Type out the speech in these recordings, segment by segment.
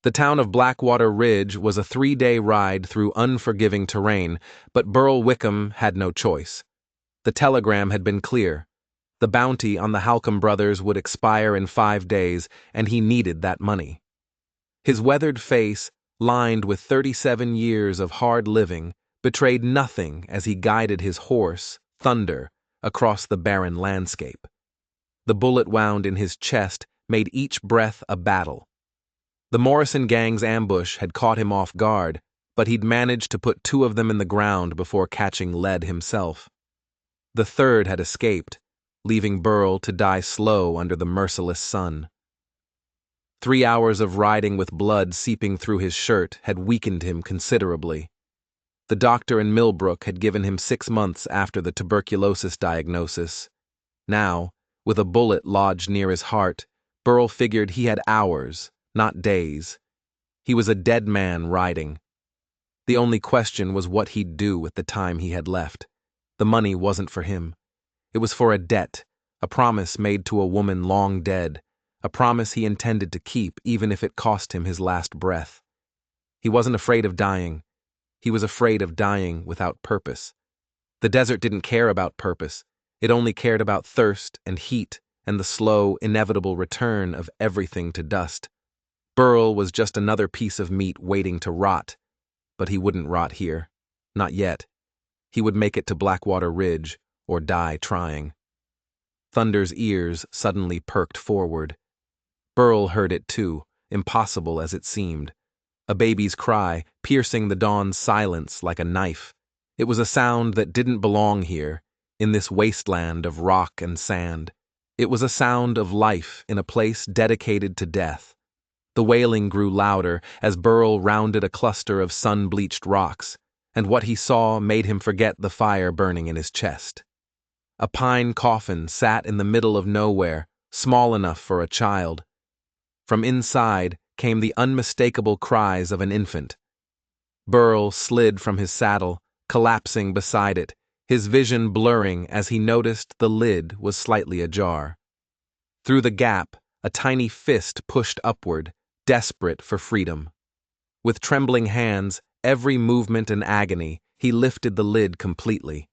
The town of Blackwater Ridge was a 3-day ride through unforgiving terrain, but Burl Wickham had no choice. The telegram had been clear. The bounty on the Halcombe brothers would expire in 5 days, and he needed that money. His weathered face, lined with 37 years of hard living, betrayed nothing as he guided his horse, Thunder, across the barren landscape. The bullet wound in his chest made each breath a battle. The Morrison gang's ambush had caught him off guard, but he'd managed to put 2 of them in the ground before catching lead himself. The third had escaped, leaving Burl to die slow under the merciless sun. 3 hours of riding with blood seeping through his shirt had weakened him considerably. The doctor in Millbrook had given him 6 months after the tuberculosis diagnosis. Now, with a bullet lodged near his heart, Burl figured he had hours, not days. He was a dead man riding. The only question was what he'd do with the time he had left. The money wasn't for him. It was for a debt, a promise made to a woman long dead, a promise he intended to keep even if it cost him his last breath. He wasn't afraid of dying. He was afraid of dying without purpose. The desert didn't care about purpose. It only cared about thirst and heat and the slow, inevitable return of everything to dust. Burl was just another piece of meat waiting to rot, but he wouldn't rot here. Not yet. He would make it to Blackwater Ridge, or die trying. Thunder's ears suddenly perked forward. Burl heard it too, impossible as it seemed. A baby's cry, piercing the dawn's silence like a knife. It was a sound that didn't belong here, in this wasteland of rock and sand. It was a sound of life in a place dedicated to death. The wailing grew louder as Burl rounded a cluster of sun-bleached rocks, and what he saw made him forget the fire burning in his chest. A pine coffin sat in the middle of nowhere, small enough for a child. From inside came the unmistakable cries of an infant. Burl slid from his saddle, collapsing beside it, his vision blurring as he noticed the lid was slightly ajar. Through the gap, a tiny fist pushed upward, desperate for freedom. With trembling hands, every movement an agony, he lifted the lid completely.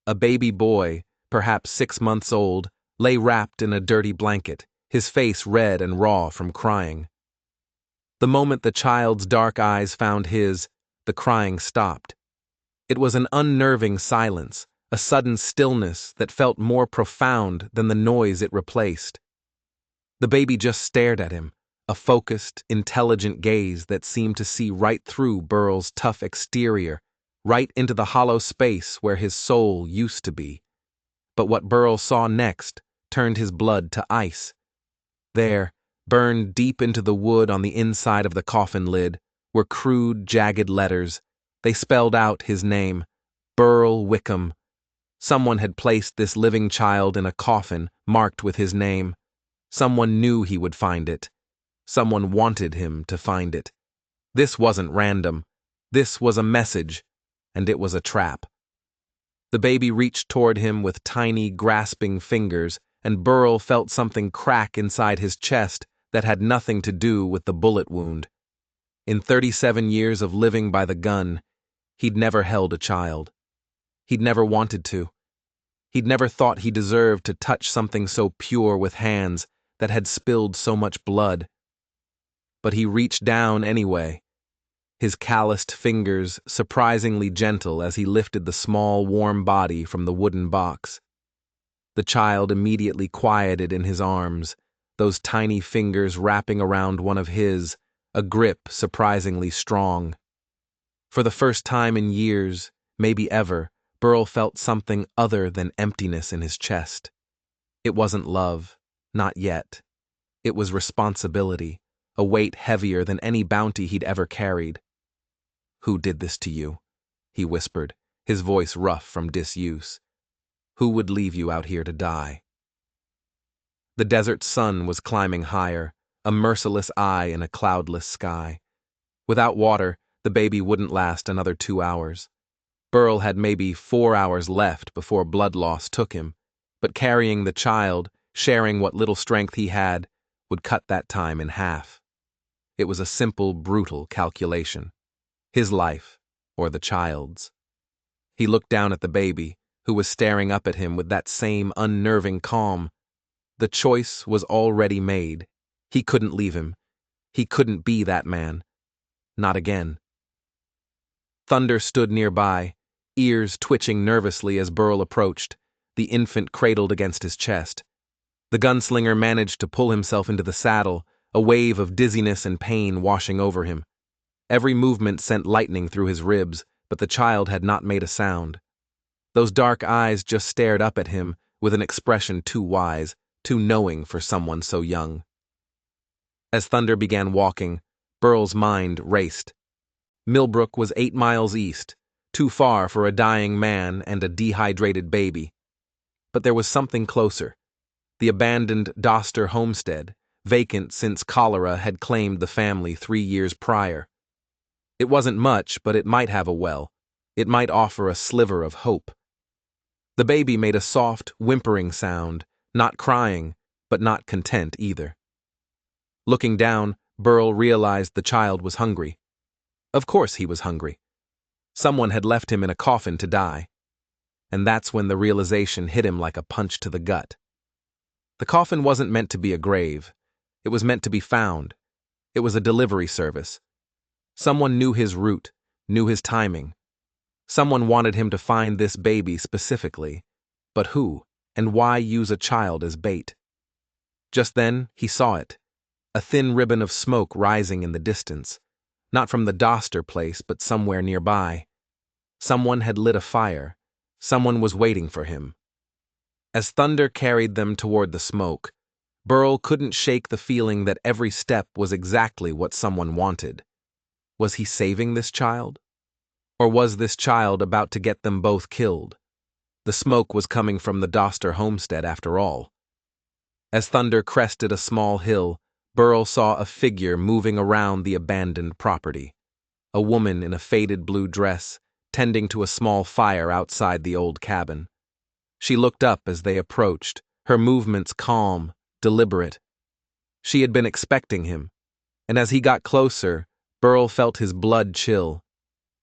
A baby boy, perhaps 6 months old, lay wrapped in a dirty blanket, his face red and raw from crying. The moment the child's dark eyes found his, the crying stopped. It was an unnerving silence, a sudden stillness that felt more profound than the noise it replaced. The baby just stared at him, a focused, intelligent gaze that seemed to see right through Burl's tough exterior, right into the hollow space where his soul used to be. But what Burl saw next turned his blood to ice. There, burned deep into the wood on the inside of the coffin lid, were crude, jagged letters. They spelled out his name, Burl Wickham. Someone had placed this living child in a coffin marked with his name. Someone knew he would find it. Someone wanted him to find it. This wasn't random. This was a message, and it was a trap. The baby reached toward him with tiny, grasping fingers, and Burl felt something crack inside his chest that had nothing to do with the bullet wound. In 37 years of living by the gun, he'd never held a child. He'd never wanted to. He'd never thought he deserved to touch something so pure with hands that had spilled so much blood. But he reached down anyway, his calloused fingers surprisingly gentle as he lifted the small, warm body from the wooden box. The child immediately quieted in his arms, those tiny fingers wrapping around one of his, a grip surprisingly strong. For the first time in years, maybe ever, Burl felt something other than emptiness in his chest. It wasn't love, not yet. It was responsibility, a weight heavier than any bounty he'd ever carried. "Who did this to you?" he whispered, his voice rough from disuse. "Who would leave you out here to die?" The desert sun was climbing higher, a merciless eye in a cloudless sky. Without water, the baby wouldn't last another 2 hours. Burl had maybe 4 hours left before blood loss took him, but carrying the child, sharing what little strength he had, would cut that time in half. It was a simple, brutal calculation. His life, or the child's. He looked down at the baby, who was staring up at him with that same unnerving calm. The choice was already made. He couldn't leave him. He couldn't be that man. Not again. Thunder stood nearby, ears twitching nervously as Burl approached, the infant cradled against his chest. The gunslinger managed to pull himself into the saddle, a wave of dizziness and pain washing over him. Every movement sent lightning through his ribs, but the child had not made a sound. Those dark eyes just stared up at him with an expression too wise, too knowing for someone so young. As Thunder began walking, Burl's mind raced. Millbrook was 8 miles east, too far for a dying man and a dehydrated baby. But there was something closer. The abandoned Doster homestead, vacant since cholera had claimed the family 3 years prior. It wasn't much, but it might have a well. It might offer a sliver of hope. The baby made a soft, whimpering sound, not crying, but not content either. Looking down, Burl realized the child was hungry. Of course he was hungry. Someone had left him in a coffin to die. And that's when the realization hit him like a punch to the gut. The coffin wasn't meant to be a grave. It was meant to be found. It was a delivery service. Someone knew his route, knew his timing. Someone wanted him to find this baby specifically. But who, and why use a child as bait? Just then, he saw it. A thin ribbon of smoke rising in the distance. Not from the Doster place, but somewhere nearby. Someone had lit a fire. Someone was waiting for him. As Thunder carried them toward the smoke, Burl couldn't shake the feeling that every step was exactly what someone wanted. Was he saving this child? Or was this child about to get them both killed? The smoke was coming from the Doster homestead after all. As Thunder crested a small hill, Burl saw a figure moving around the abandoned property. A woman in a faded blue dress, tending to a small fire outside the old cabin. She looked up as they approached, her movements calm, deliberate. She had been expecting him, and as he got closer, Burl felt his blood chill.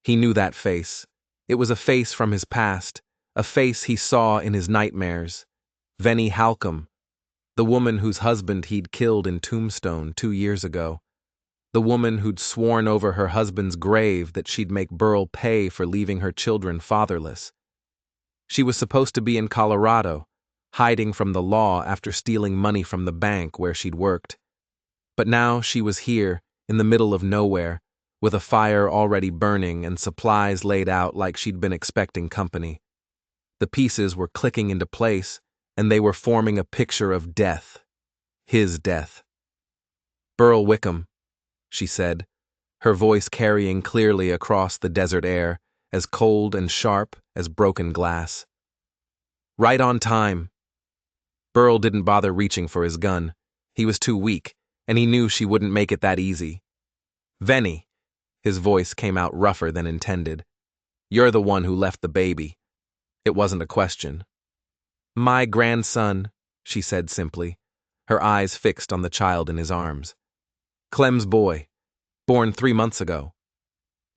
He knew that face. It was a face from his past, a face he saw in his nightmares. Venny Halcombe, the woman whose husband he'd killed in Tombstone 2 years ago. The woman who'd sworn over her husband's grave that she'd make Burl pay for leaving her children fatherless. She was supposed to be in Colorado, hiding from the law after stealing money from the bank where she'd worked. But now she was here, in the middle of nowhere, with a fire already burning and supplies laid out like she'd been expecting company. The pieces were clicking into place, and they were forming a picture of death. His death. "Burl Wickham," she said, her voice carrying clearly across the desert air, as cold and sharp as broken glass. "Right on time." Burl didn't bother reaching for his gun. He was too weak, and he knew she wouldn't make it that easy. "Venny," his voice came out rougher than intended. "You're the one who left the baby." It wasn't a question. "My grandson," she said simply, her eyes fixed on the child in his arms. "Clem's boy, born 3 months ago."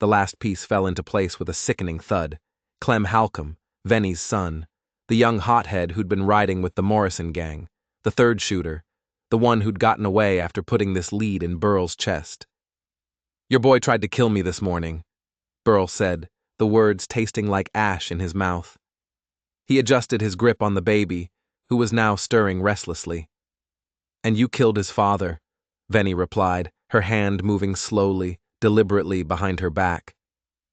The last piece fell into place with a sickening thud. Clem Halcombe, Venny's son, the young hothead who'd been riding with the Morrison gang, the third shooter, the one who'd gotten away after putting this lead in Burl's chest. "Your boy tried to kill me this morning," Burl said, the words tasting like ash in his mouth. He adjusted his grip on the baby, who was now stirring restlessly. "And you killed his father," Venny replied, her hand moving slowly, deliberately behind her back.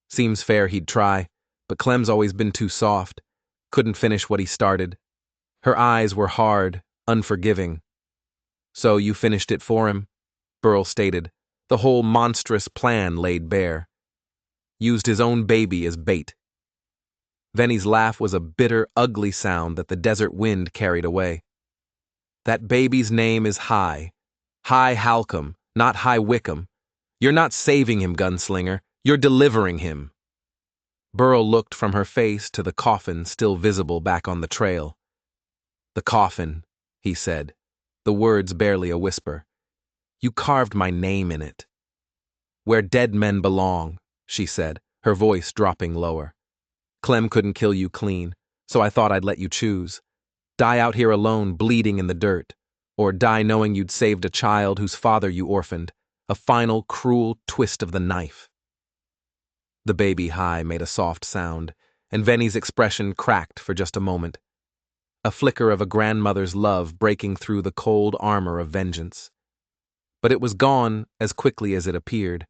"Seems fair he'd try, but Clem's always been too soft. Couldn't finish what he started." Her eyes were hard, unforgiving. "So you finished it for him?" Burl stated, the whole monstrous plan laid bare. "Used his own baby as bait." Venny's laugh was a bitter, ugly sound that the desert wind carried away. "That baby's name is High. High Halcombe, not High Wickham. You're not saving him, gunslinger. You're delivering him." Burl looked from her face to the coffin still visible back on the trail. "The coffin," he said, the words barely a whisper. "You carved my name in it. Where dead men belong, she said, her voice dropping lower. Clem couldn't kill you clean, so I thought I'd let you choose. Die out here alone, bleeding in the dirt, or die knowing you'd saved a child whose father you orphaned, a final, cruel twist of the knife. The baby high made a soft sound, and Venny's expression cracked for just a moment. A flicker of a grandmother's love breaking through the cold armor of vengeance. But it was gone as quickly as it appeared.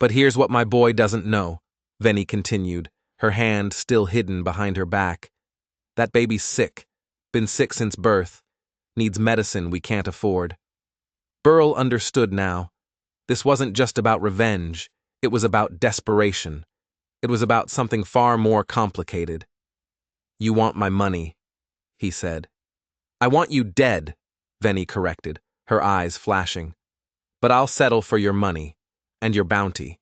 But here's what my boy doesn't know, Venny continued, her hand still hidden behind her back. That baby's sick, been sick since birth, needs medicine we can't afford. Burl understood now. This wasn't just about revenge, it was about desperation. It was about something far more complicated. You want my money, he said. I want you dead, Venny corrected, her eyes flashing. But I'll settle for your money, and your bounty.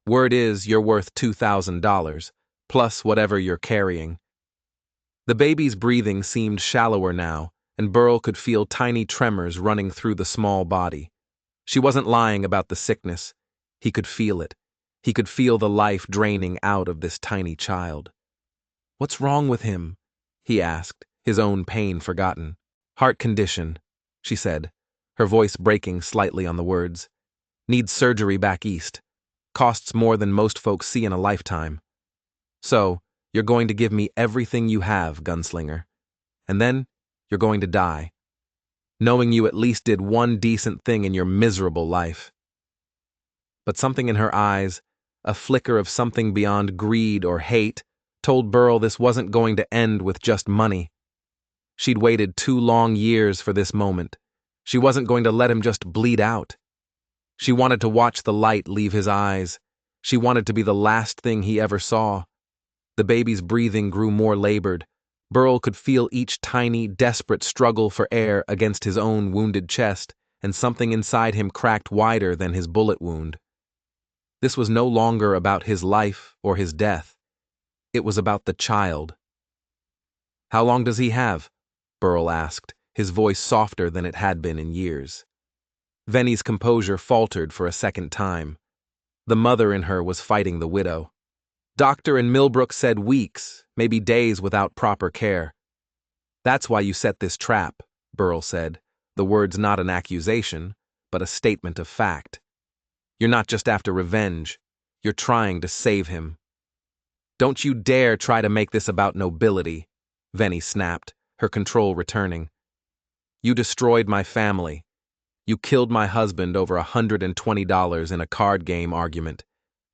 Word is you're worth $2,000, plus whatever you're carrying. The baby's breathing seemed shallower now, and Burl could feel tiny tremors running through the small body. She wasn't lying about the sickness. He could feel it. He could feel the life draining out of this tiny child. What's wrong with him? He asked, his own pain forgotten. Heart condition, she said, her voice breaking slightly on the words. Needs surgery back east. Costs more than most folks see in a lifetime. So, you're going to give me everything you have, gunslinger. And then, you're going to die. Knowing you at least did one decent thing in your miserable life. But something in her eyes, a flicker of something beyond greed or hate, told Burl this wasn't going to end with just money. She'd waited 2 long years for this moment. She wasn't going to let him just bleed out. She wanted to watch the light leave his eyes. She wanted to be the last thing he ever saw. The baby's breathing grew more labored. Burl could feel each tiny, desperate struggle for air against his own wounded chest, and something inside him cracked wider than his bullet wound. This was no longer about his life or his death. It was about the child. How long does he have? Burl asked, his voice softer than it had been in years. Venny's composure faltered for a second time. The mother in her was fighting the widow. Doctor and Millbrook said weeks, maybe days without proper care. That's why you set this trap, Burl said, the words not an accusation, but a statement of fact. You're not just after revenge. You're trying to save him. Don't you dare try to make this about nobility, Venny snapped, her control returning. You destroyed my family. You killed my husband over $120 in a card game argument.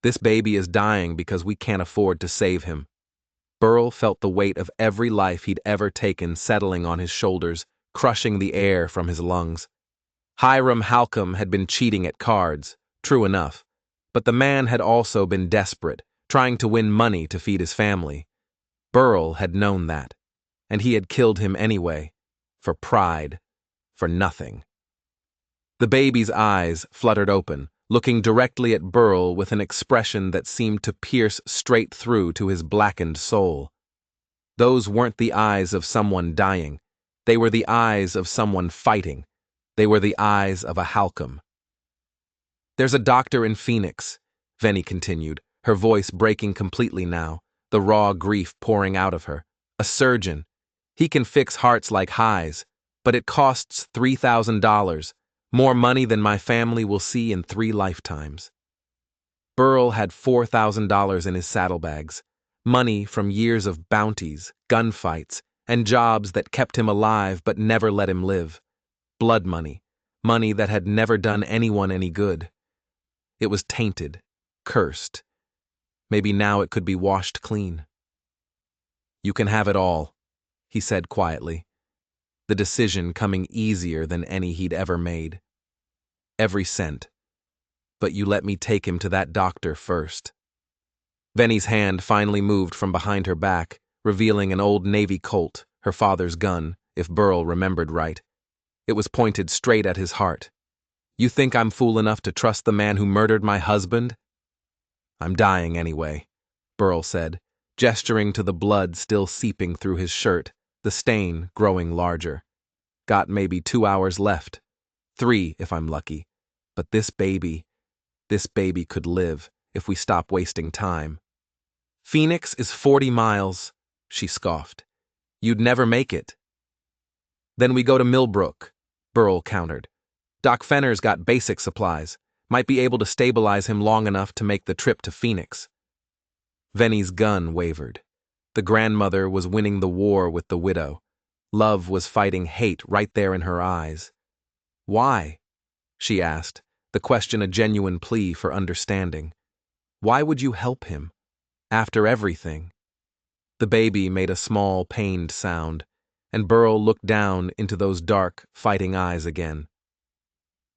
This baby is dying because we can't afford to save him. Burl felt the weight of every life he'd ever taken settling on his shoulders, crushing the air from his lungs. Hiram Halcombe had been cheating at cards, true enough, but the man had also been desperate, trying to win money to feed his family. Burl had known that, and he had killed him anyway, for pride, for nothing. The baby's eyes fluttered open, looking directly at Burl with an expression that seemed to pierce straight through to his blackened soul. Those weren't the eyes of someone dying. They were the eyes of someone fighting. They were the eyes of a Halcombe. There's a doctor in Phoenix, Venny continued, her voice breaking completely now, the raw grief pouring out of her. A surgeon. He can fix hearts like highs, but it costs $3,000, more money than my family will see in 3 lifetimes. Burl had $4,000 in his saddlebags, money from years of bounties, gunfights, and jobs that kept him alive but never let him live. Blood money, money that had never done anyone any good. It was tainted, cursed. Maybe now it could be washed clean. You can have it all, he said quietly, the decision coming easier than any he'd ever made. Every cent. But you let me take him to that doctor first. Venny's hand finally moved from behind her back, revealing an old Navy Colt, her father's gun, if Burl remembered right. It was pointed straight at his heart. You think I'm fool enough to trust the man who murdered my husband? I'm dying anyway, Burl said, gesturing to the blood still seeping through his shirt, the stain growing larger. Got maybe 2 hours left. 3 if I'm lucky. But this baby, This baby could live if we stop wasting time. Phoenix is 40 miles, she scoffed. You'd never make it. Then we go to Millbrook, Burl countered. Doc Fenner's got basic supplies. Might be able to stabilize him long enough to make the trip to Phoenix. Venny's gun wavered. The grandmother was winning the war with the widow. Love was fighting hate right there in her eyes. Why? She asked, the question a genuine plea for understanding. Why would you help him? After everything? The baby made a small, pained sound, and Burl looked down into those dark, fighting eyes again.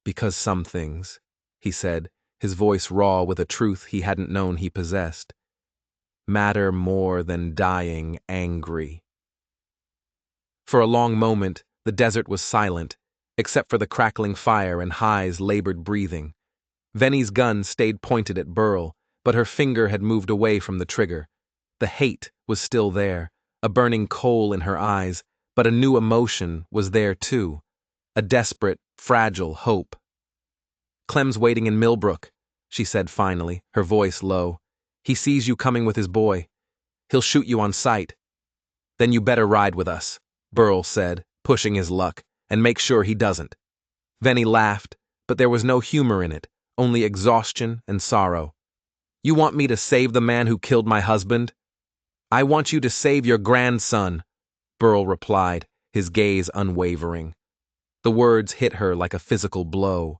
Because some things, he said, his voice raw with a truth he hadn't known he possessed, matter more than dying angry. For a long moment, the desert was silent, except for the crackling fire and High's labored breathing. Venny's gun stayed pointed at Burl, but her finger had moved away from the trigger. The hate was still there, a burning coal in her eyes, but a new emotion was there too, a desperate, fragile hope. Clem's waiting in Millbrook, she said finally, her voice low. He sees you coming with his boy. He'll shoot you on sight. Then you better ride with us, Burl said, pushing his luck, and make sure he doesn't. Venny laughed, but there was no humor in it, only exhaustion and sorrow. You want me to save the man who killed my husband? I want you to save your grandson, Burl replied, his gaze unwavering. The words hit her like a physical blow.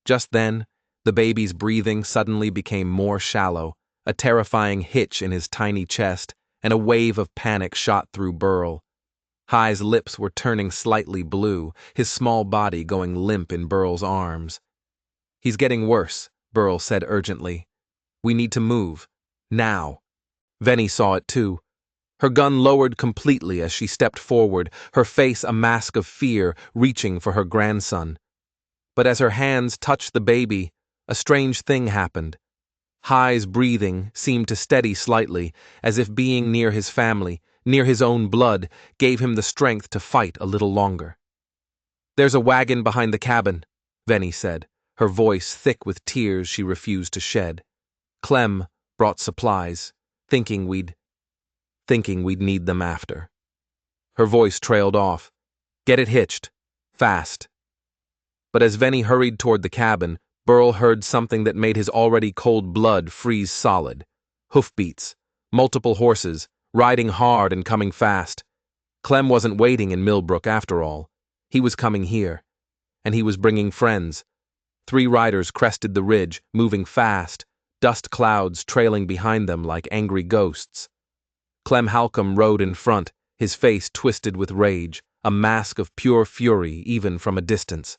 Just then, the baby's breathing suddenly became more shallow, a terrifying hitch in his tiny chest, and a wave of panic shot through Burl. High's lips were turning slightly blue, his small body going limp in Burl's arms. He's getting worse, Burl said urgently. We need to move. Now. Venny saw it too. Her gun lowered completely as she stepped forward, her face a mask of fear, reaching for her grandson. But as her hands touched the baby, a strange thing happened. High's breathing seemed to steady slightly, as if being near his family, near his own blood, gave him the strength to fight a little longer. There's a wagon behind the cabin, Venny said, her voice thick with tears she refused to shed. Clem brought supplies, thinking we'd need them after. Her voice trailed off. Get it hitched. Fast. But as Venny hurried toward the cabin, Burl heard something that made his already cold blood freeze solid. Hoofbeats. Multiple horses, riding hard and coming fast. Clem wasn't waiting in Millbrook after all. He was coming here. And he was bringing friends. 3 riders crested the ridge, moving fast, dust clouds trailing behind them like angry ghosts. Clem Halcombe rode in front, his face twisted with rage, a mask of pure fury even from a distance.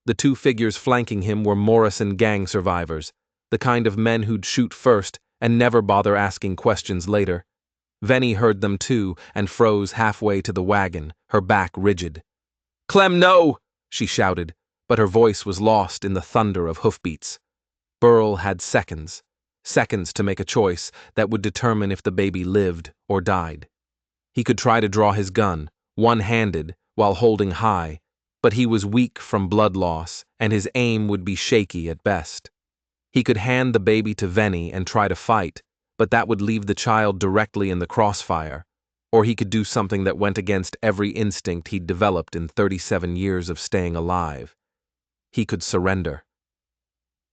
The 2 figures flanking him were Morrison gang survivors, the kind of men who'd shoot first and never bother asking questions later. Venny heard them too and froze halfway to the wagon, her back rigid. Clem, no! She shouted, but her voice was lost in the thunder of hoofbeats. Burl had seconds to make a choice that would determine if the baby lived or died. He could try to draw his gun, one-handed, while holding High, but he was weak from blood loss, and his aim would be shaky at best. He could hand the baby to Venny and try to fight, but that would leave the child directly in the crossfire, or he could do something that went against every instinct he'd developed in 37 years of staying alive. He could surrender.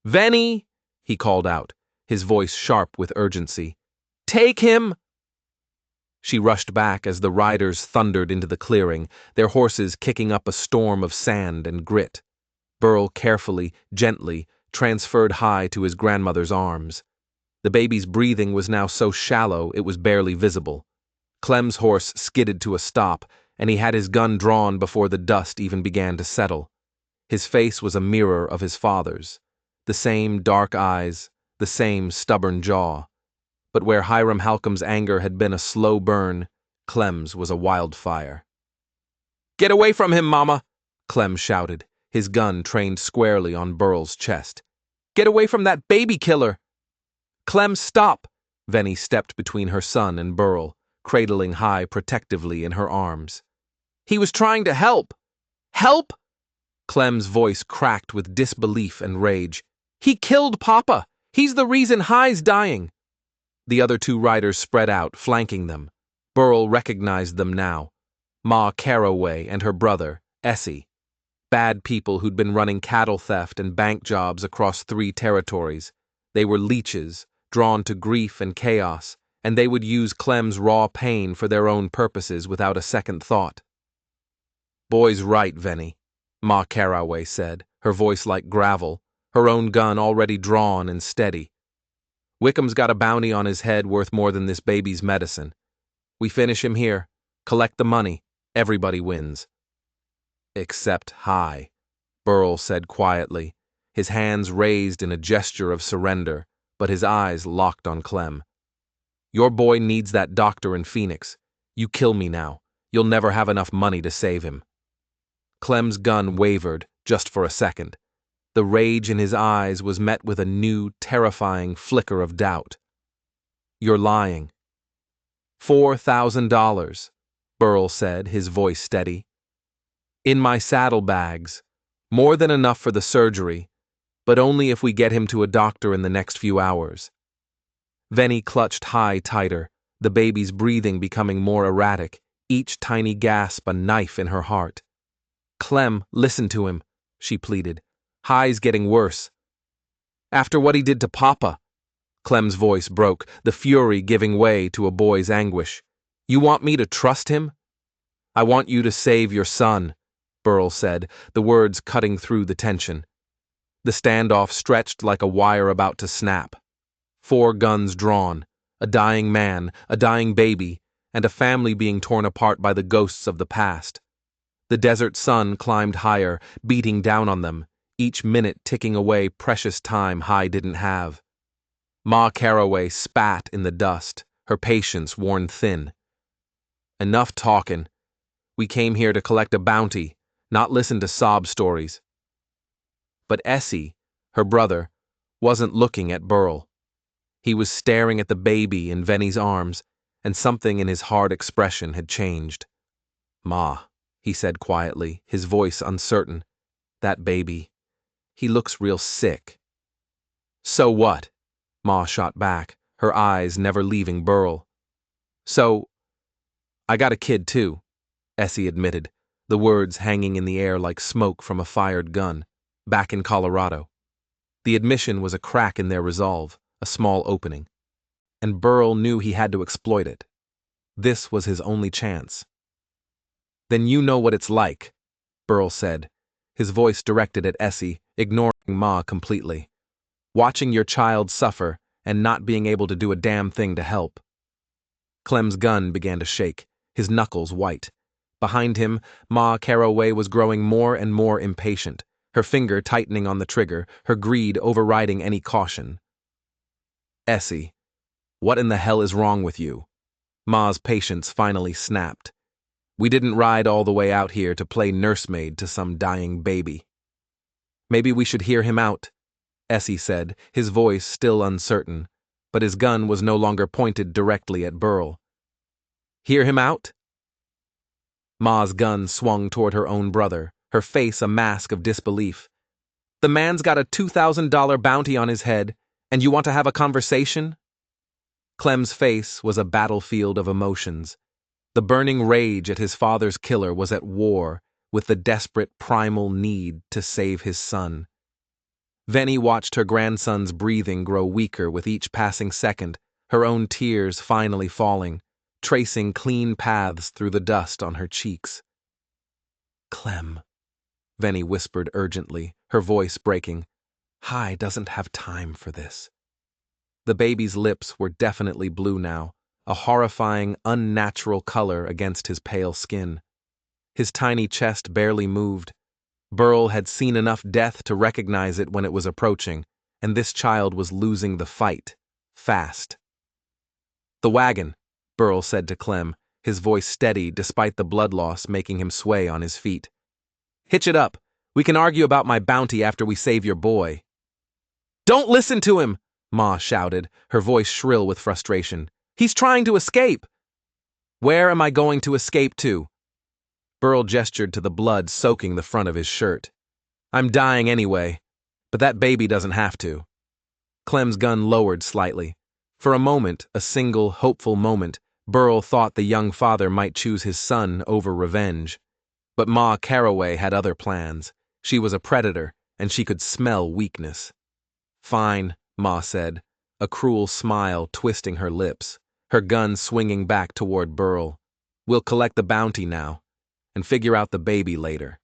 Venny, he called out, his voice sharp with urgency. Take him! She rushed back as the riders thundered into the clearing, their horses kicking up a storm of sand and grit. Burl carefully, gently, transferred High to his grandmother's arms. The baby's breathing was now so shallow it was barely visible. Clem's horse skidded to a stop, and he had his gun drawn before the dust even began to settle. His face was a mirror of his father's. The same dark eyes, the same stubborn jaw. But where Hiram Halcombe's anger had been a slow burn, Clem's was a wildfire. Get away from him, Mama! Clem shouted, his gun trained squarely on Burl's chest. Get away from that baby killer! Clem, stop! Venny stepped between her son and Burl, cradling High protectively in her arms. He was trying to help! Help? Clem's voice cracked with disbelief and rage. He killed Papa! He's the reason High's dying! The other two riders spread out, flanking them. Burl recognized them now. Ma Caraway and her brother, Essie. Bad people who'd been running cattle theft and bank jobs across 3 territories. They were leeches, drawn to grief and chaos, and they would use Clem's raw pain for their own purposes without a second thought. Boy's right, Venny, Ma Caraway said, her voice like gravel, her own gun already drawn and steady. Wickham's got a bounty on his head worth more than this baby's medicine. We finish him here, collect the money, everybody wins. Except High, Burl said quietly, his hands raised in a gesture of surrender, but his eyes locked on Clem. Your boy needs that doctor in Phoenix. You kill me now. You'll never have enough money to save him. Clem's gun wavered, just for a second. The rage in his eyes was met with a new, terrifying flicker of doubt. You're lying. $4,000, Burl said, his voice steady. In my saddlebags. More than enough for the surgery, but only if we get him to a doctor in the next few hours. Venny clutched High tighter, the baby's breathing becoming more erratic, each tiny gasp a knife in her heart. Clem, listen to him, she pleaded. High's getting worse. After what he did to Papa. Clem's voice broke, the fury giving way to a boy's anguish. You want me to trust him? I want you to save your son, Burl said, the words cutting through the tension. The standoff stretched like a wire about to snap. 4 guns drawn, a dying man, a dying baby, and a family being torn apart by the ghosts of the past. The desert sun climbed higher, beating down on them, each minute ticking away precious time High didn't have. Ma Caraway spat in the dust, her patience worn thin. Enough talking. We came here to collect a bounty, not listen to sob stories. But Essie, her brother, wasn't looking at Burl. He was staring at the baby in Venny's arms, and something in his hard expression had changed. Ma, he said quietly, his voice uncertain. That baby. He looks real sick. So what? Ma shot back, her eyes never leaving Burl. So, I got a kid too, Essie admitted, the words hanging in the air like smoke from a fired gun, back in Colorado. The admission was a crack in their resolve, a small opening. And Burl knew he had to exploit it. This was his only chance. Then you know what it's like, Burl said, his voice directed at Essie, ignoring Ma completely. Watching your child suffer and not being able to do a damn thing to help. Clem's gun began to shake, his knuckles white. Behind him, Ma Caraway was growing more and more impatient, her finger tightening on the trigger, her greed overriding any caution. Essie, what in the hell is wrong with you? Ma's patience finally snapped. We didn't ride all the way out here to play nursemaid to some dying baby. Maybe we should hear him out, Essie said, his voice still uncertain, but his gun was no longer pointed directly at Burl. Hear him out? Ma's gun swung toward her own brother, her face a mask of disbelief. The man's got a $2,000 bounty on his head, and you want to have a conversation? Clem's face was a battlefield of emotions. The burning rage at his father's killer was at war with the desperate primal need to save his son. Venny watched her grandson's breathing grow weaker with each passing second, her own tears finally falling, tracing clean paths through the dust on her cheeks. Clem, Venny whispered urgently, her voice breaking. High doesn't have time for this. The baby's lips were definitely blue now, a horrifying, unnatural color against his pale skin. His tiny chest barely moved. Burl had seen enough death to recognize it when it was approaching, and this child was losing the fight, fast. The wagon, Burl said to Clem, his voice steady despite the blood loss making him sway on his feet. Hitch it up. We can argue about my bounty after we save your boy. Don't listen to him, Ma shouted, her voice shrill with frustration. He's trying to escape. Where am I going to escape to? Burl gestured to the blood soaking the front of his shirt. I'm dying anyway. But that baby doesn't have to. Clem's gun lowered slightly. For a moment, a single, hopeful moment, Burl thought the young father might choose his son over revenge. But Ma Caraway had other plans. She was a predator, and she could smell weakness. Fine, Ma said, a cruel smile twisting her lips, her gun swinging back toward Burl. We'll collect the bounty now, and figure out the baby later.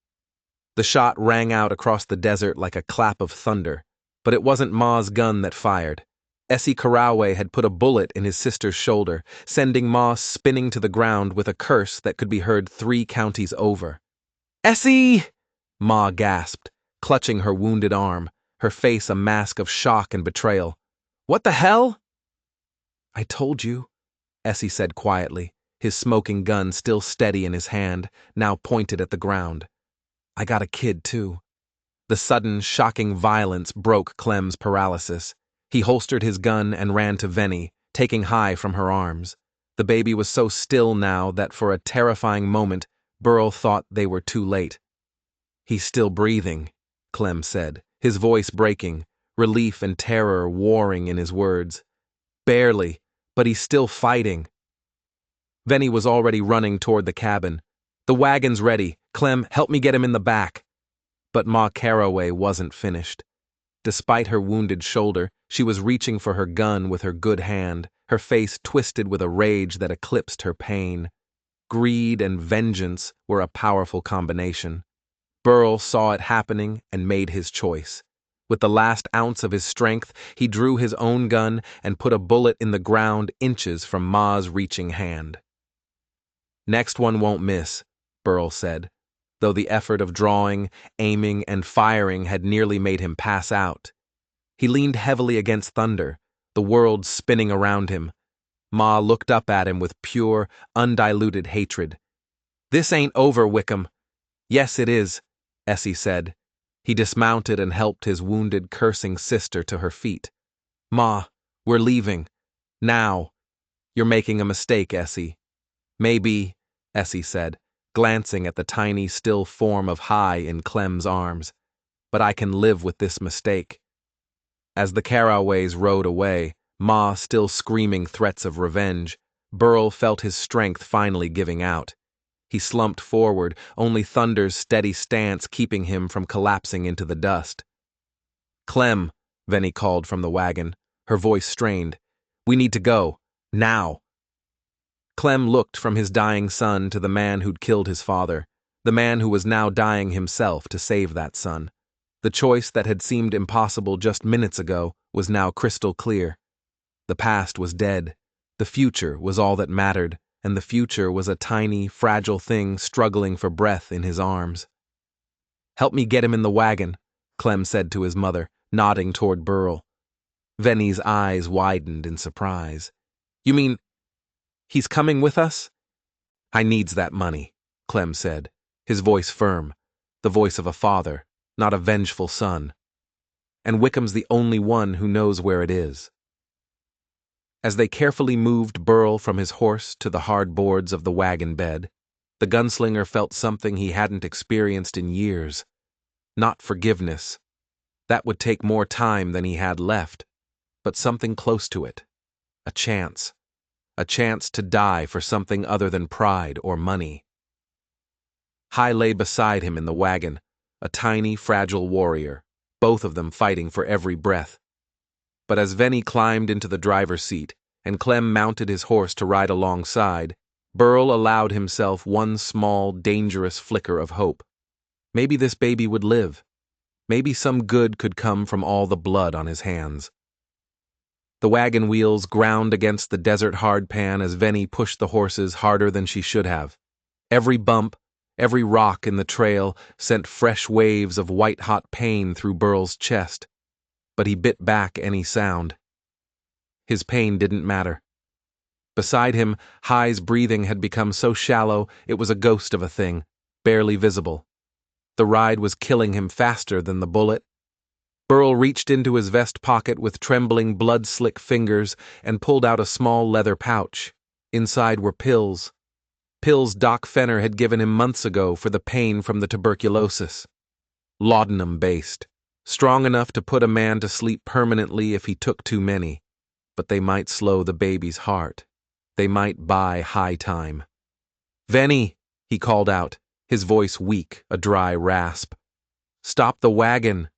The shot rang out across the desert like a clap of thunder, but it wasn't Ma's gun that fired. Essie Caraway had put a bullet in his sister's shoulder, sending Ma spinning to the ground with a curse that could be heard 3 counties over. "Essie!" Ma gasped, clutching her wounded arm, her face a mask of shock and betrayal. "What the hell?" "I told you," Essie said quietly, his smoking gun still steady in his hand, now pointed at the ground. "I got a kid, too." The sudden, shocking violence broke Clem's paralysis. He holstered his gun and ran to Venny, taking high from her arms. The baby was so still now that for a terrifying moment, Burl thought they were too late. "He's still breathing," Clem said, his voice breaking, relief and terror warring in his words. "Barely, but he's still fighting." Venny was already running toward the cabin. "The wagon's ready. Clem, help me get him in the back." But Ma Caraway wasn't finished. Despite her wounded shoulder, she was reaching for her gun with her good hand, her face twisted with a rage that eclipsed her pain. Greed and vengeance were a powerful combination. Burl saw it happening and made his choice. With the last ounce of his strength, he drew his own gun and put a bullet in the ground inches from Ma's reaching hand. "Next one won't miss," Burl said, though the effort of drawing, aiming, and firing had nearly made him pass out. He leaned heavily against Thunder, the world spinning around him. Ma looked up at him with pure, undiluted hatred. "This ain't over, Wickham." "Yes, it is," Essie said. He dismounted and helped his wounded, cursing sister to her feet. "Ma, we're leaving. Now." "You're making a mistake, Essie." "Maybe," Essie said, glancing at the tiny, still form of High in Clem's arms. "But I can live with this mistake." As the Caraways rode away, Ma still screaming threats of revenge, Burl felt his strength finally giving out. He slumped forward, only Thunder's steady stance keeping him from collapsing into the dust. "Clem," Venny called from the wagon, her voice strained. "We need to go. Now." Clem looked from his dying son to the man who'd killed his father, the man who was now dying himself to save that son. The choice that had seemed impossible just minutes ago was now crystal clear. The past was dead. The future was all that mattered, and the future was a tiny, fragile thing struggling for breath in his arms. "Help me get him in the wagon," Clem said to his mother, nodding toward Burl. Venny's eyes widened in surprise. "You mean he's coming with us?" "I needs that money," Clem said, his voice firm, the voice of a father, not a vengeful son. "And Wickham's the only one who knows where it is." As they carefully moved Burl from his horse to the hard boards of the wagon bed, the gunslinger felt something he hadn't experienced in years. Not forgiveness. That would take more time than he had left, but something close to it. A chance. A chance to die for something other than pride or money. High lay beside him in the wagon, a tiny, fragile warrior, both of them fighting for every breath. But as Venny climbed into the driver's seat, and Clem mounted his horse to ride alongside, Burl allowed himself one small, dangerous flicker of hope. Maybe this baby would live. Maybe some good could come from all the blood on his hands. The wagon wheels ground against the desert hardpan as Venny pushed the horses harder than she should have. Every bump, every rock in the trail sent fresh waves of white-hot pain through Burl's chest, but he bit back any sound. His pain didn't matter. Beside him, High's breathing had become so shallow it was a ghost of a thing, barely visible. The ride was killing him faster than the bullet. Burl reached into his vest pocket with trembling, blood-slick fingers and pulled out a small leather pouch. Inside were pills. Pills Doc Fenner had given him months ago for the pain from the tuberculosis. Laudanum-based. strong enough to put a man to sleep permanently if he took too many, but they might slow the baby's heart. They might buy high time. "Venny," he called out, his voice weak, a dry rasp. "Stop the wagon."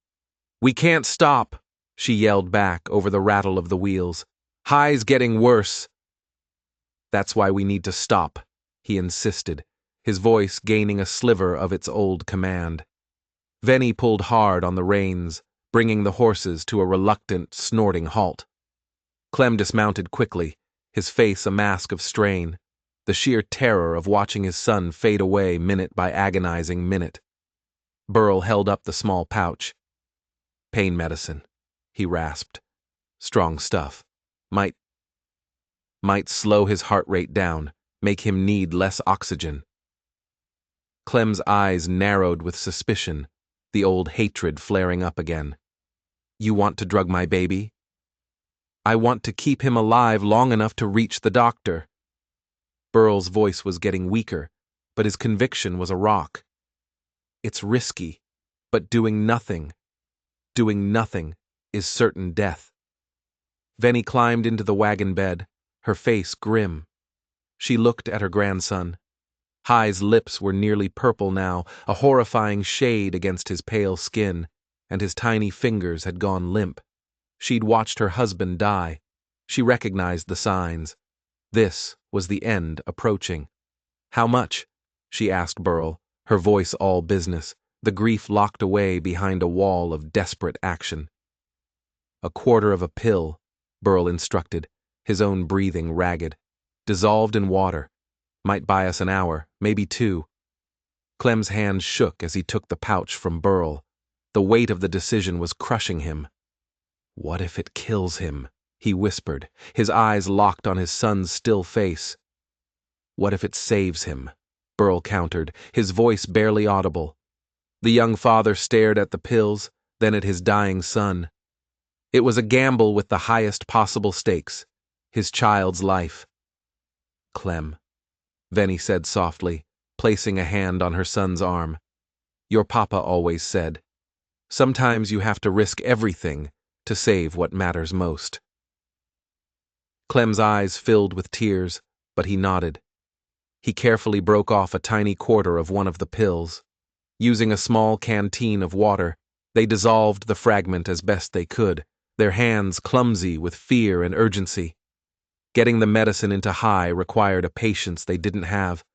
"We can't stop," she yelled back over the rattle of the wheels. "High's getting worse." "That's why we need to stop," he insisted, his voice gaining a sliver of its old command. Venny pulled hard on the reins, bringing the horses to a reluctant, snorting halt. Clem dismounted quickly, his face a mask of strain, the sheer terror of watching his son fade away minute by agonizing minute. Burl held up the small pouch. "Pain medicine," he rasped. "Strong stuff. Might slow his heart rate down, make him need less oxygen." Clem's eyes narrowed with suspicion, the old hatred flaring up again. "You want to drug my baby?" "I want to keep him alive long enough to reach the doctor." Burl's voice was getting weaker, but his conviction was a rock. "It's risky, but doing nothing is certain death." Venny climbed into the wagon bed, her face grim. She looked at her grandson. High's lips were nearly purple now, a horrifying shade against his pale skin, and his tiny fingers had gone limp. She'd watched her husband die. She recognized the signs. This was the end approaching. "How much?" she asked Burl, her voice all business, the grief locked away behind a wall of desperate action. "A quarter of a pill," Burl instructed, his own breathing ragged. "Dissolved in water. Might buy us an hour, maybe 2. Clem's hand shook as he took the pouch from Burl. The weight of the decision was crushing him. "What if it kills him?" he whispered, his eyes locked on his son's still face. "What if it saves him?" Burl countered, his voice barely audible. The young father stared at the pills, then at his dying son. It was a gamble with the highest possible stakes, his child's life. "Clem," Venny said softly, placing a hand on her son's arm. "Your papa always said, sometimes you have to risk everything to save what matters most." Clem's eyes filled with tears, but he nodded. He carefully broke off a tiny quarter of one of the pills. Using a small canteen of water, they dissolved the fragment as best they could, their hands clumsy with fear and urgency. Getting the medicine into High required a patience they didn't have.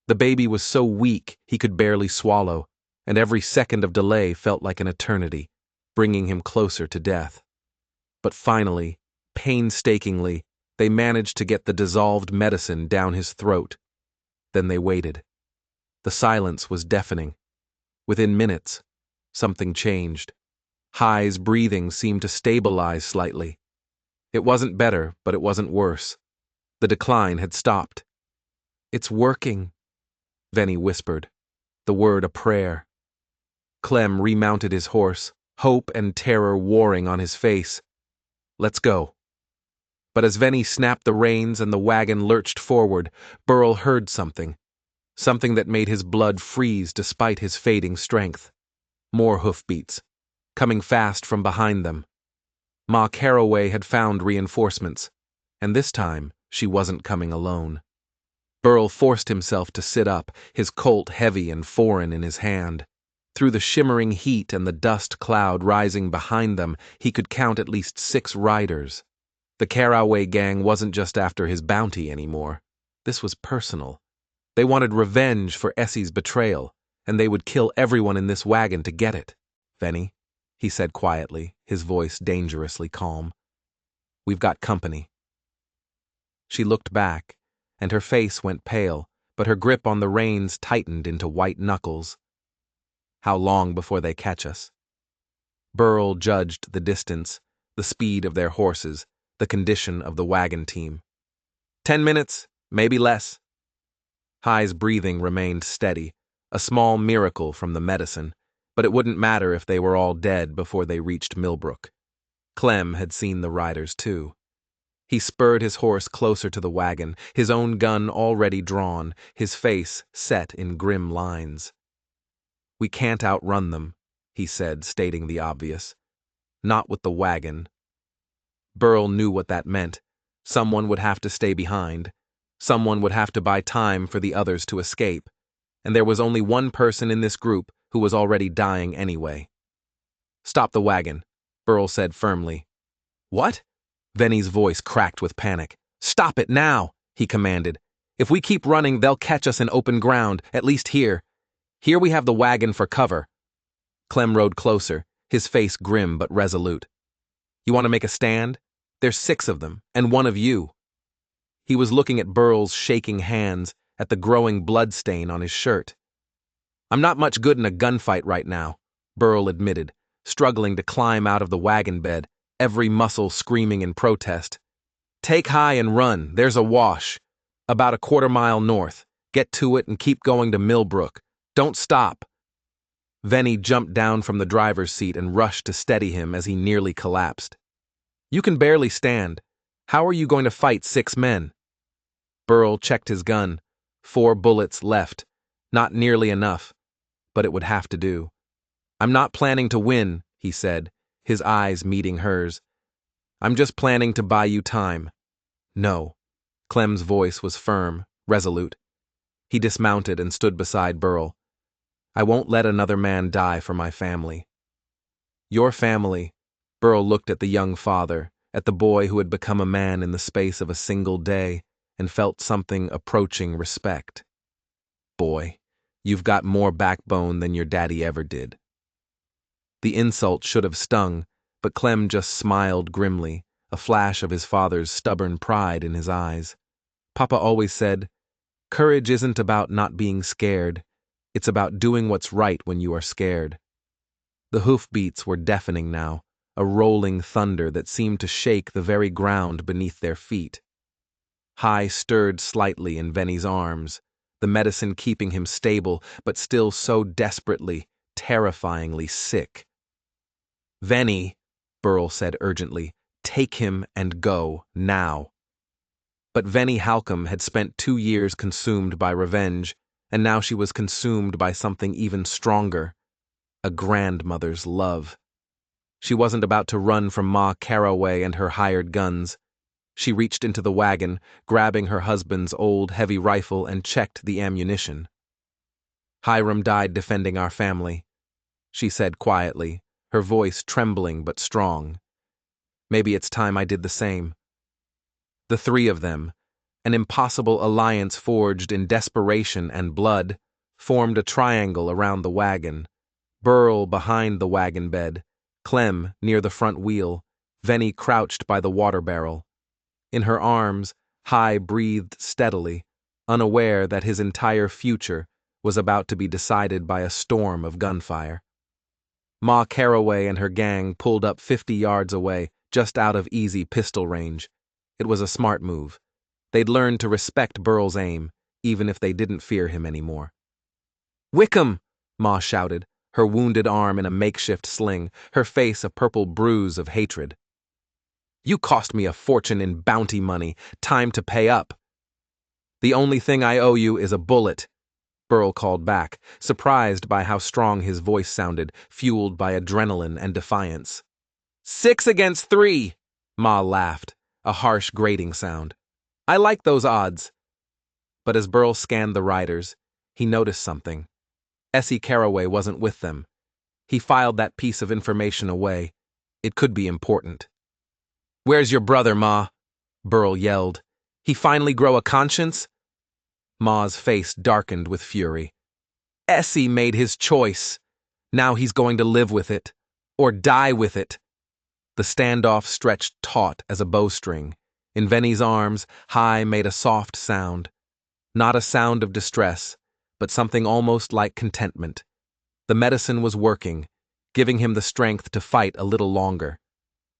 The baby was so weak he could barely swallow, and every second of delay felt like an eternity, bringing him closer to death. But finally, painstakingly, they managed to get the dissolved medicine down his throat. Then they waited. The silence was deafening. Within minutes, something changed. High's breathing seemed to stabilize slightly. It wasn't better, but it wasn't worse. The decline had stopped. "It's working," Venny whispered, the word a prayer. Clem remounted his horse, hope and terror warring on his face. "Let's go." But as Venny snapped the reins and the wagon lurched forward, Burl heard something that made his blood freeze despite his fading strength. More hoofbeats, coming fast from behind them. Ma Caraway had found reinforcements, and this time she wasn't coming alone. Burl forced himself to sit up, his Colt heavy and foreign in his hand. Through the shimmering heat and the dust cloud rising behind them, he could count at least 6 riders. The Caraway gang wasn't just after his bounty anymore. This was personal. They wanted revenge for Essie's betrayal, and they would kill everyone in this wagon to get it. "Venny," he said quietly, his voice dangerously calm. "We've got company." She looked back, and her face went pale, but her grip on the reins tightened into white knuckles. "How long before they catch us?" Burl judged the distance, the speed of their horses, the condition of the wagon team. 10 minutes, maybe less." High's breathing remained steady, a small miracle from the medicine, but it wouldn't matter if they were all dead before they reached Millbrook. Clem had seen the riders too. He spurred his horse closer to the wagon, his own gun already drawn, his face set in grim lines. "We can't outrun them," he said, stating the obvious. Not with the wagon. Burl knew what that meant. Someone would have to stay behind. Someone would have to buy time for the others to escape. And there was only one person in this group who was already dying anyway. Stop the wagon, Burl said firmly. What? Venny's voice cracked with panic. Stop it now, he commanded. If we keep running, they'll catch us in open ground, at least here. Here we have the wagon for cover. Clem rode closer, his face grim but resolute. You want to make a stand? There's 6 of them, and 1 of you. He was looking at Burl's shaking hands, at the growing bloodstain on his shirt. I'm not much good in a gunfight right now, Burl admitted, struggling to climb out of the wagon bed, every muscle screaming in protest. Take high and run, there's a wash. About a quarter-mile north. Get to it and keep going to Millbrook. Don't stop. Venny jumped down from the driver's seat and rushed to steady him as he nearly collapsed. You can barely stand. How are you going to fight 6 men? Burl checked his gun. 4 bullets left. Not nearly enough, but it would have to do. I'm not planning to win, he said, his eyes meeting hers. I'm just planning to buy you time. No. Clem's voice was firm, resolute. He dismounted and stood beside Burl. I won't let another man die for my family. Your family. Burl looked at the young father, at the boy who had become a man in the space of a single day, and felt something approaching respect. Boy, you've got more backbone than your daddy ever did. The insult should have stung, but Clem just smiled grimly, a flash of his father's stubborn pride in his eyes. Papa always said, courage isn't about not being scared, it's about doing what's right when you are scared. The hoofbeats were deafening now, a rolling thunder that seemed to shake the very ground beneath their feet. High stirred slightly in Venny's arms, the medicine keeping him stable, but still so desperately, terrifyingly sick. Venny, Burl said urgently, take him and go, now. But Venny Halcombe had spent 2 years consumed by revenge, and now she was consumed by something even stronger, a grandmother's love. She wasn't about to run from Ma Caraway and her hired guns. She reached into the wagon, grabbing her husband's old heavy rifle, and checked the ammunition. Hiram died defending our family, she said quietly, her voice trembling but strong. Maybe it's time I did the same. The 3 of them, an impossible alliance forged in desperation and blood, formed a triangle around the wagon. Burl behind the wagon bed, Clem near the front wheel, Venny crouched by the water barrel. In her arms, High breathed steadily, unaware that his entire future was about to be decided by a storm of gunfire. Ma Caraway and her gang pulled up 50 yards away, just out of easy pistol range. It was a smart move. They'd learned to respect Burl's aim, even if they didn't fear him anymore. Wickham! Ma shouted, her wounded arm in a makeshift sling, her face a purple bruise of hatred. You cost me a fortune in bounty money. Time to pay up. The only thing I owe you is a bullet, Burl called back, surprised by how strong his voice sounded, fueled by adrenaline and defiance. 6 against 3, Ma laughed, a harsh grating sound. I like those odds. But as Burl scanned the riders, he noticed something. Essie Caraway wasn't with them. He filed that piece of information away. It could be important. Where's your brother, Ma? Burl yelled. He finally grow a conscience? Ma's face darkened with fury. Essie made his choice. Now he's going to live with it. Or die with it. The standoff stretched taut as a bowstring. In Venny's arms, High made a soft sound. Not a sound of distress, but something almost like contentment. The medicine was working, giving him the strength to fight a little longer.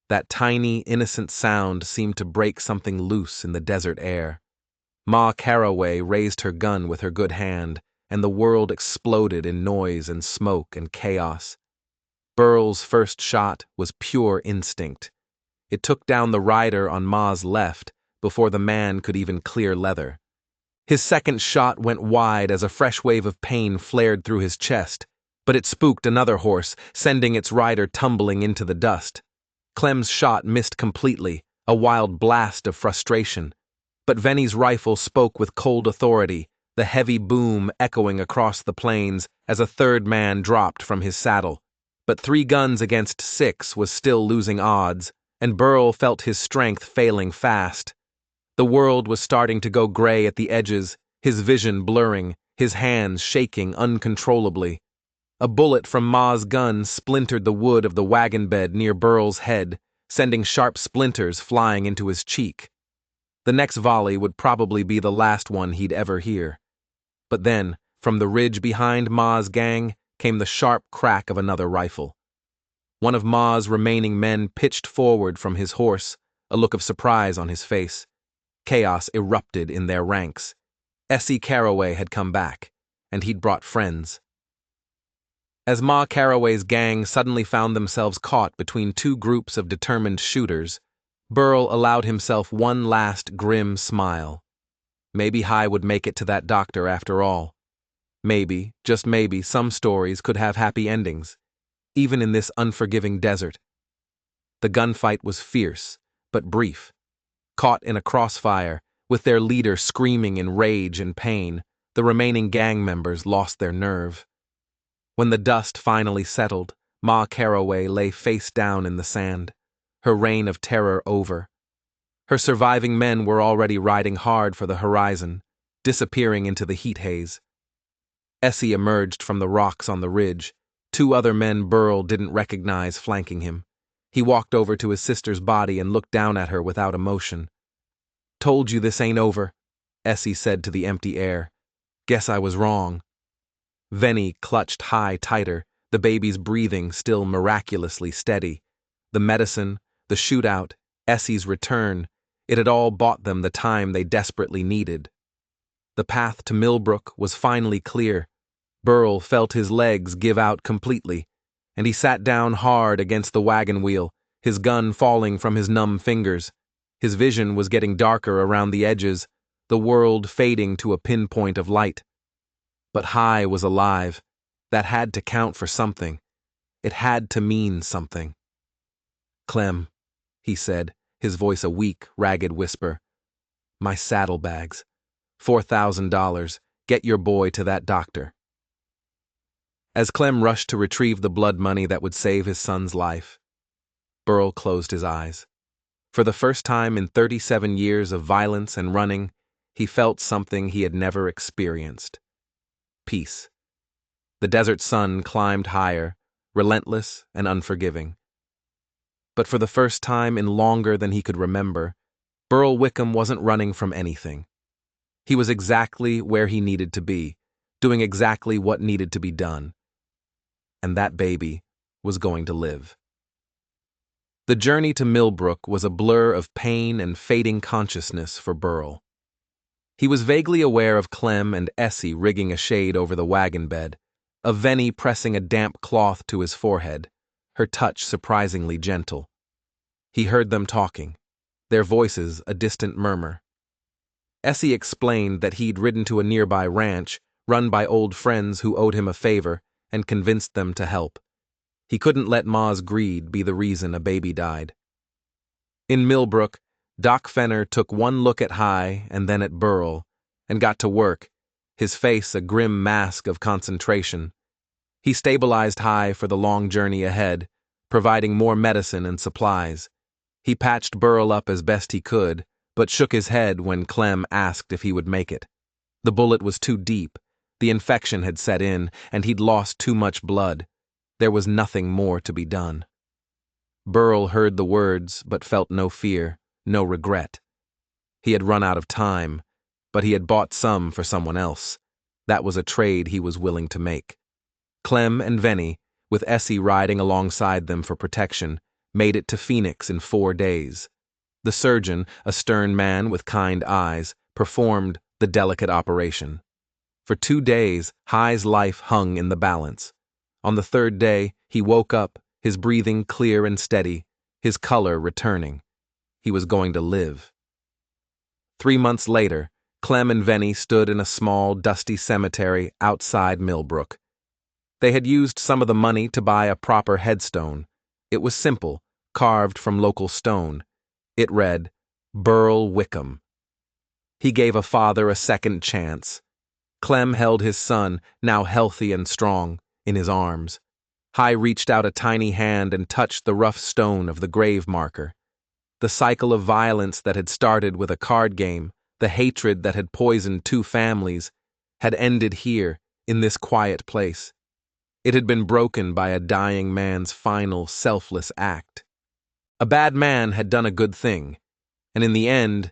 That tiny, innocent sound seemed to break something loose in the desert air. Ma Caraway raised her gun with her good hand, and the world exploded in noise and smoke and chaos. Burl's first shot was pure instinct. It took down the rider on Ma's left before the man could even clear leather. His second shot went wide as a fresh wave of pain flared through his chest. But it spooked another horse, sending its rider tumbling into the dust. Clem's shot missed completely, a wild blast of frustration. But Venny's rifle spoke with cold authority, the heavy boom echoing across the plains as a third man dropped from his saddle. But 3 guns against 6 was still losing odds, and Burl felt his strength failing fast. The world was starting to go gray at the edges, his vision blurring, his hands shaking uncontrollably. A bullet from Ma's gun splintered the wood of the wagon bed near Burl's head, sending sharp splinters flying into his cheek. The next volley would probably be the last one he'd ever hear. But then, from the ridge behind Ma's gang, came the sharp crack of another rifle. One of Ma's remaining men pitched forward from his horse, a look of surprise on his face. Chaos erupted in their ranks. Essie Caraway had come back, and he'd brought friends. As Ma Caraway's gang suddenly found themselves caught between 2 groups of determined shooters, Burl allowed himself one last grim smile. Maybe Hi would make it to that doctor after all. Maybe, just maybe, some stories could have happy endings, even in this unforgiving desert. The gunfight was fierce, but brief. Caught in a crossfire, with their leader screaming in rage and pain, the remaining gang members lost their nerve. When the dust finally settled, Ma Caraway lay face down in the sand, her reign of terror over. Her surviving men were already riding hard for the horizon, disappearing into the heat haze. Essie emerged from the rocks on the ridge, 2 other men Burl didn't recognize flanking him. He walked over to his sister's body and looked down at her without emotion. "Told you this ain't over," Essie said to the empty air. "Guess I was wrong." Venny clutched Hi tighter, the baby's breathing still miraculously steady. The medicine, the shootout, Essie's return, it had all bought them the time they desperately needed. The path to Millbrook was finally clear. Burl felt his legs give out completely, and he sat down hard against the wagon wheel, his gun falling from his numb fingers. His vision was getting darker around the edges, the world fading to a pinpoint of light. But Hi was alive. That had to count for something. It had to mean something. "Clem," he said, his voice a weak, ragged whisper. "My saddlebags. $4,000. Get your boy to that doctor." As Clem rushed to retrieve the blood money that would save his son's life, Burl closed his eyes. For the first time in 37 years of violence and running, he felt something he had never experienced. Peace. The desert sun climbed higher, relentless and unforgiving. But for the first time in longer than he could remember, Burl Wickham wasn't running from anything. He was exactly where he needed to be, doing exactly what needed to be done. And that baby was going to live. The journey to Millbrook was a blur of pain and fading consciousness for Burl. He was vaguely aware of Clem and Essie rigging a shade over the wagon bed, of Venny pressing a damp cloth to his forehead, her touch surprisingly gentle. He heard them talking, their voices a distant murmur. Essie explained that he'd ridden to a nearby ranch, run by old friends who owed him a favor, and convinced them to help. He couldn't let Ma's greed be the reason a baby died. In Millbrook, Doc Fenner took one look at Hi and then at Burl, and got to work, his face a grim mask of concentration. He stabilized Hi for the long journey ahead, providing more medicine and supplies. He patched Burl up as best he could, but shook his head when Clem asked if he would make it. The bullet was too deep, the infection had set in, and he'd lost too much blood. There was nothing more to be done. Burl heard the words, but felt no fear, no regret. He had run out of time, but he had bought some for someone else. That was a trade he was willing to make. Clem and Venny, with Essie riding alongside them for protection, made it to Phoenix in 4 days. The surgeon, a stern man with kind eyes, performed the delicate operation. For 2 days, Hi's life hung in the balance. On the 3rd day, he woke up, his breathing clear and steady, his color returning. He was going to live. 3 months later, Clem and Venny stood in a small, dusty cemetery outside Millbrook. They had used some of the money to buy a proper headstone. It was simple, carved from local stone. It read, Burl Wickham. He gave a father a second chance. Clem held his son, now healthy and strong, in his arms. Hy reached out a tiny hand and touched the rough stone of the grave marker. The cycle of violence that had started with a card game, the hatred that had poisoned two families, had ended here, in this quiet place. It had been broken by a dying man's final, selfless act. A bad man had done a good thing, and in the end,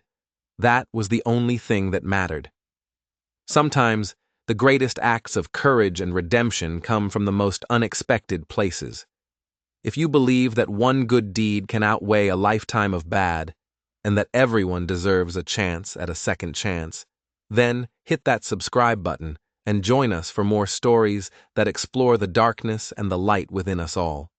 that was the only thing that mattered. Sometimes, the greatest acts of courage and redemption come from the most unexpected places. If you believe that one good deed can outweigh a lifetime of bad, and that everyone deserves a chance at a second chance, then hit that subscribe button and join us for more stories that explore the darkness and the light within us all.